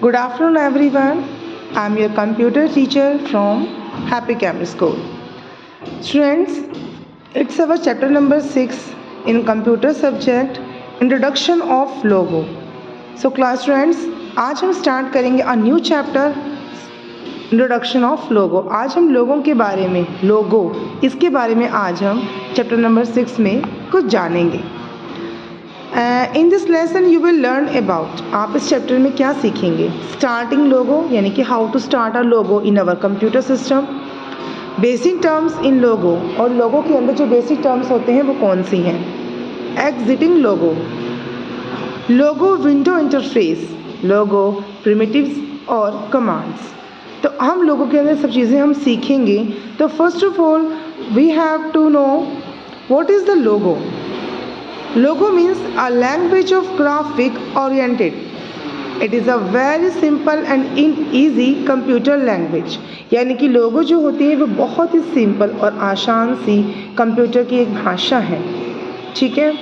Good afternoon, everyone. I'm your computer teacher from Happy Camp School. Students, it's our chapter number 6 in computer subject Introduction of Logo. So class friends, आज हम start करेंगे a new chapter introduction of logo. आज हम लोगों के बारे में लोगो इसके बारे में आज हम चैप्टर नंबर 6 में कुछ जानेंगे। In this lesson you will learn about, आप इस चैप्टर में क्या सीखेंगे? स्टार्टिंग लोगो यानी कि how to start a logo in our computer system, basic terms in logo, और लोगो के अंदर जो बेसिक टर्म्स होते हैं वो कौन सी हैं? एग्जिटिंग लोगो, लोगो विंडो इंटरफेस, लोगो प्रिमिटिव्स और कमांड्स। तो हम लोगों के अंदर सब चीज़ें हम सीखेंगे। तो first of all we have to know what is the Logo. Logo means a language of graphic oriented. It is a very simple and easy computer language, यानी कि लोगो जो होती है वो बहुत ही सिंपल और आसान सी कंप्यूटर की एक भाषा है। ठीक है।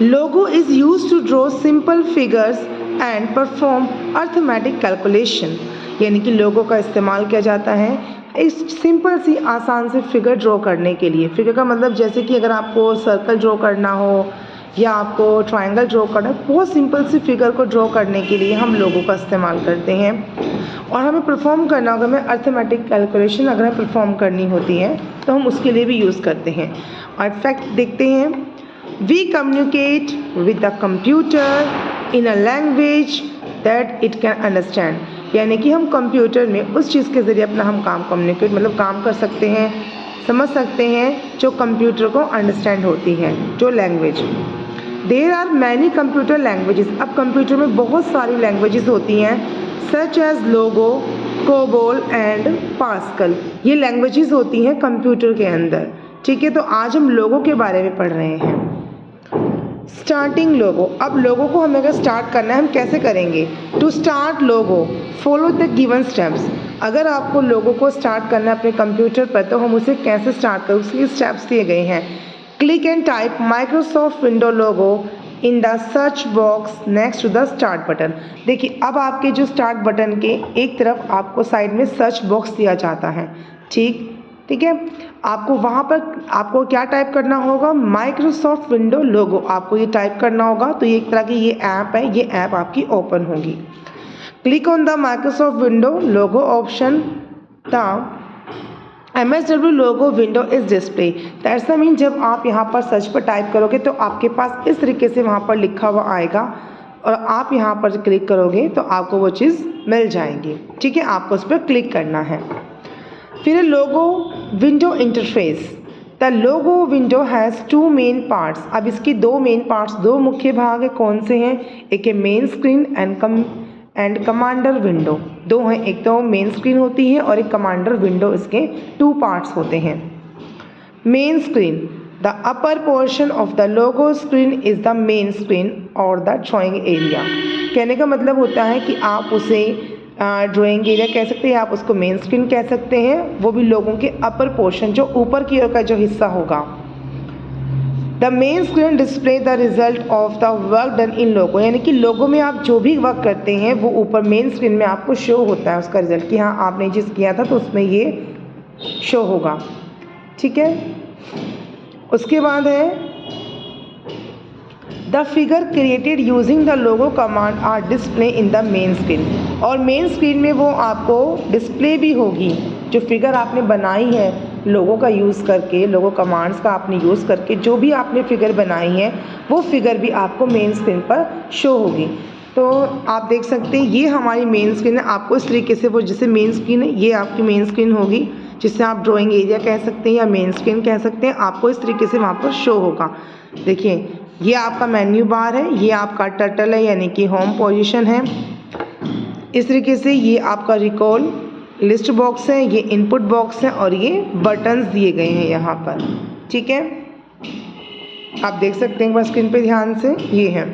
Logo is use to draw simple figures and perform arithmetic calculation, यानी कि लोगों का इस्तेमाल किया जाता है इस सिंपल सी आसान से फिगर ड्रॉ करने के लिए। फिगर का मतलब जैसे कि अगर आपको सर्कल ड्रॉ करना हो या आपको ट्रायंगल ड्रॉ करना है, बहुत सिंपल सी फिगर को ड्रॉ करने के लिए हम लोगों का इस्तेमाल करते हैं। और हमें परफॉर्म करना होगा, हमें अर्थमेटिक कैलकुलेशन अगर हमें परफॉर्म करनी होती है तो हम उसके लिए भी यूज़ करते हैं। और फैक्ट देखते हैं, we communicate with the computer in a language that it can understand, यानी कि हम कंप्यूटर में उस चीज़ के ज़रिए अपना हम काम कम्युनिकेट मतलब काम कर सकते हैं, समझ सकते हैं जो कंप्यूटर को अंडरस्टैंड होती है, जो language. There are many computer languages, अब कंप्यूटर में बहुत सारी लैंग्वेजेस होती हैं, such as Logo, COBOL and Pascal. ये लैंग्वेजेस होती हैं कंप्यूटर के अंदर। ठीक है, तो आज हम लोगों के बारे में पढ़ रहे हैं। स्टार्टिंग लोगो, अब लोगों को हमें अगर स्टार्ट करना है हम कैसे करेंगे? To start Logo follow the given steps. अगर आपको लोगों को स्टार्ट करना है अपने कंप्यूटर पर तो हम उसे कैसे स्टार्ट करें, उसके स्टेप्स दिए गए हैं। Click and type Microsoft window Logo in the search box next to the start button. देखिए, अब आपके जो स्टार्ट बटन के एक तरफ आपको साइड में सर्च बॉक्स दिया जाता है। ठीक है, आपको वहाँ पर आपको क्या टाइप करना होगा? माइक्रोसॉफ्ट विंडो लोगो, आपको ये टाइप करना होगा। तो ये एक तरह की ये ऐप है, ये ऐप आपकी ओपन होगी। Click on the Microsoft window logo option, the MSW logo window is display. That's mean जब आप यहाँ पर सर्च पर टाइप करोगे तो आपके पास इस तरीके से वहाँ पर लिखा हुआ आएगा और आप यहाँ पर क्लिक करोगे तो आपको वो चीज़ मिल जाएगी। ठीक है, आपको उस पर क्लिक करना है। फिर logo window interface, the logo window has two main parts. अब इसकी दो मेन पार्ट्स, दो मुख्य भाग है, कौन से हैं? एक है main screen and commander window, दो हैं, एक तो मेन स्क्रीन होती है और एक कमांडर विंडो, इसके टू पार्ट्स होते हैं। Main screen, the upper portion of the logo screen is the main screen और द ड्राइंग एरिया। कहने का मतलब होता है कि आप उसे ड्राइंग एरिया कह सकते हैं, आप उसको मेन स्क्रीन कह सकते हैं, वो भी लोगों के अपर पोर्शन जो ऊपर की ओर का जो हिस्सा होगा। The main screen display the result of the work done in logo, यानी कि लोगो में आप जो भी वर्क करते हैं वो ऊपर मेन स्क्रीन में आपको शो होता है उसका रिजल्ट, कि हाँ आपने जिस किया था तो उसमें ये शो होगा। ठीक है, उसके बाद है the figure created using the Logo command are display in the main screen, और मेन स्क्रीन में वो आपको डिस्प्ले भी होगी। जो फिगर आपने बनाई है लोगों का यूज़ करके, लोगो कमांड्स का आपने यूज़ करके जो भी आपने फिगर बनाई है वो फिगर भी आपको मेन स्क्रीन पर शो होगी। तो आप देख सकते हैं ये हमारी मेन स्क्रीन है। आपको इस तरीके से वो जैसे मेन स्क्रीन है ये आपकी मेन स्क्रीन होगी, जिससे आप ड्राइंग एरिया कह सकते हैं या मेन स्क्रीन कह सकते हैं, आपको इस तरीके से वहाँ पर शो होगा। देखिए, ये आपका मेन्यू बार है, ये आपका टर्टल है यानी कि होम पोजीशन है। इस तरीके से ये आपका रिकॉल लिस्ट बॉक्स है, ये इनपुट बॉक्स है और ये बटन्स दिए गए हैं यहाँ पर। ठीक है, आप देख सकते हैं स्क्रीन पे ध्यान से, ये है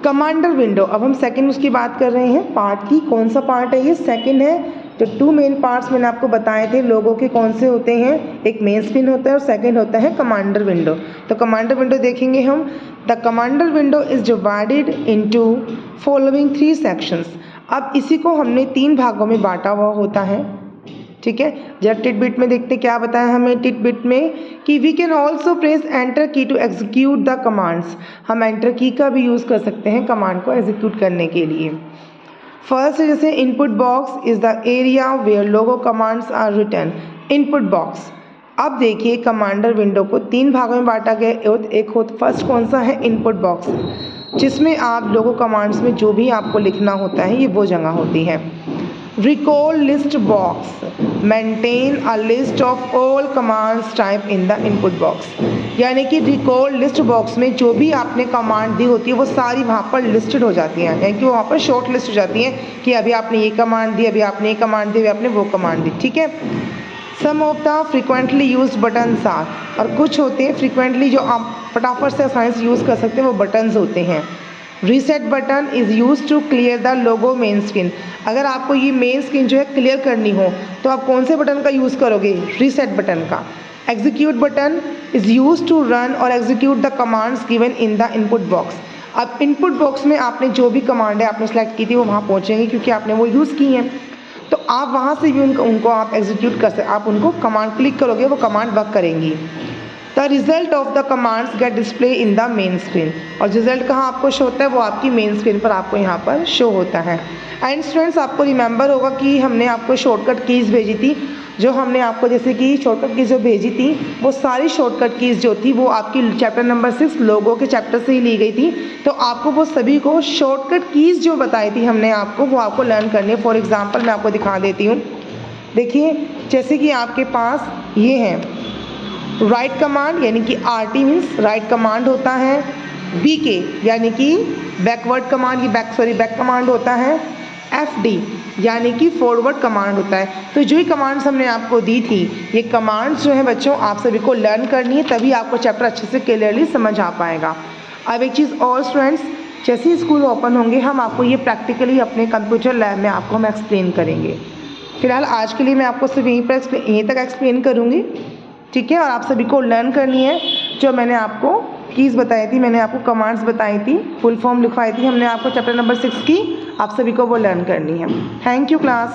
कमांडर विंडो। अब हम सेकंड उसकी बात कर रहे हैं पार्ट की, कौन सा पार्ट है ये? सेकंड है जो 2 मेन पार्ट्स मैंने आपको बताए थे लोगो के कौन से होते हैं, एक मेन स्क्रीन होता है और सेकंड होता है कमांडर विंडो। तो कमांडर विंडो देखेंगे हम। The commander window is divided into following 3 sections. अब इसी को हमने 3 भागों में बांटा हुआ होता है, ठीक है। जब टिटबिट में देखते क्या बताया हमें टिटबिट में कि we can also press enter key to execute the commands. हम एंटर की का भी यूज़ कर सकते हैं कमांड को एग्जीक्यूट करने के लिए। फर्स्ट जैसे input box is the area where Logo commands are written. Input box, अब देखिए कमांडर विंडो को 3 भागों में बांटा गया। एक हो फर्स्ट कौन सा है, इनपुट बॉक्स, जिसमें आप लोगो कमांड्स में जो भी आपको लिखना होता है ये वो जगह होती है। Recall list box, maintain a list of all commands type in the input box. यानी कि रिकॉल लिस्ट बॉक्स में जो भी आपने कमांड दी होती है वो सारी वहाँ पर लिस्टेड हो जाती हैं, यानी कि वहाँ पर शॉर्ट लिस्ट हो जाती हैं कि अभी आपने ये कमांड दी, अभी आपने ये कमांड दी, अभी आपने वो कमांड दी, ठीक है। Some of the frequently used buttons are, और कुछ होते हैं फ्रिक्वेंटली जो आप फटाफट से आसानी से यूज़ कर सकते हैं वो बटन्स होते हैं। Reset button is use to clear the Logo main screen. अगर आपको ये मेन स्क्रीन जो है क्लियर करनी हो तो आप कौन से बटन का यूज़ करोगे, रीसेट बटन का। Execute button is use to run or execute the commands given in the input box. अब इनपुट बॉक्स में आपने जो भी कमांड है आपने सेलेक्ट की थी वो वहाँ पहुँचेंगी क्योंकि आपने वो यूज़ की हैं, तो आप वहाँ से भी उनको आप एग्जीक्यूट कर सकते, आप उनको कमांड क्लिक करोगे वो कमांड वर्क करेंगी। The result of the commands get display in the main screen, और रिजल्ट कहाँ आपको शो होता है, वो आपकी मेन स्क्रीन पर आपको यहाँ पर शो होता है। एंड स्टूडेंट्स आपको रिमेंबर होगा कि हमने आपको शॉर्टकट कीज़ भेजी थी, जो हमने आपको जैसे कि शॉर्टकट कीज़ जो भेजी थी वो सारी शॉर्टकट कीज़ जो थी वो आपकी चैप्टर नंबर 6 लोगों के चैप्टर से ही ली गई थी। तो आपको वो सभी को शॉर्टकट कीज़ जो बताई थी हमने आपको वो आपको लर्न करनी है। फॉर एग्जाम्पल मैं आपको दिखा देती हूँ। देखिए जैसे कि आपके पास ये है राइट कमांड, यानी कि RT मीन्स राइट कमांड होता है। BK यानी कि बैकवर्ड कमांड, ये बैक कमांड होता है। FD यानी कि फॉरवर्ड कमांड होता है। तो जो ही कमांड्स हमने आपको दी थी ये कमांड्स जो है बच्चों आप सभी को लर्न करनी है, तभी आपको चैप्टर अच्छे से क्लियरली समझ आ पाएगा। अब एक चीज़ और स्टूडेंट्स, जैसे ही स्कूल ओपन होंगे हम आपको ये प्रैक्टिकली अपने कंप्यूटर लैब में आपको हम एक्सप्लेन करेंगे। फिलहाल आज के लिए मैं आपको सिर्फ यहीं तक एक्सप्लेन करूँगी, ठीक है। और आप सभी को लर्न करनी है जो मैंने आपको कीज़ बताई थी, मैंने आपको कमांड्स बताई थी, फुल फॉर्म लिखवाई थी हमने आपको चैप्टर नंबर 6 की, आप सभी को वो लर्न करनी है। Thank you class.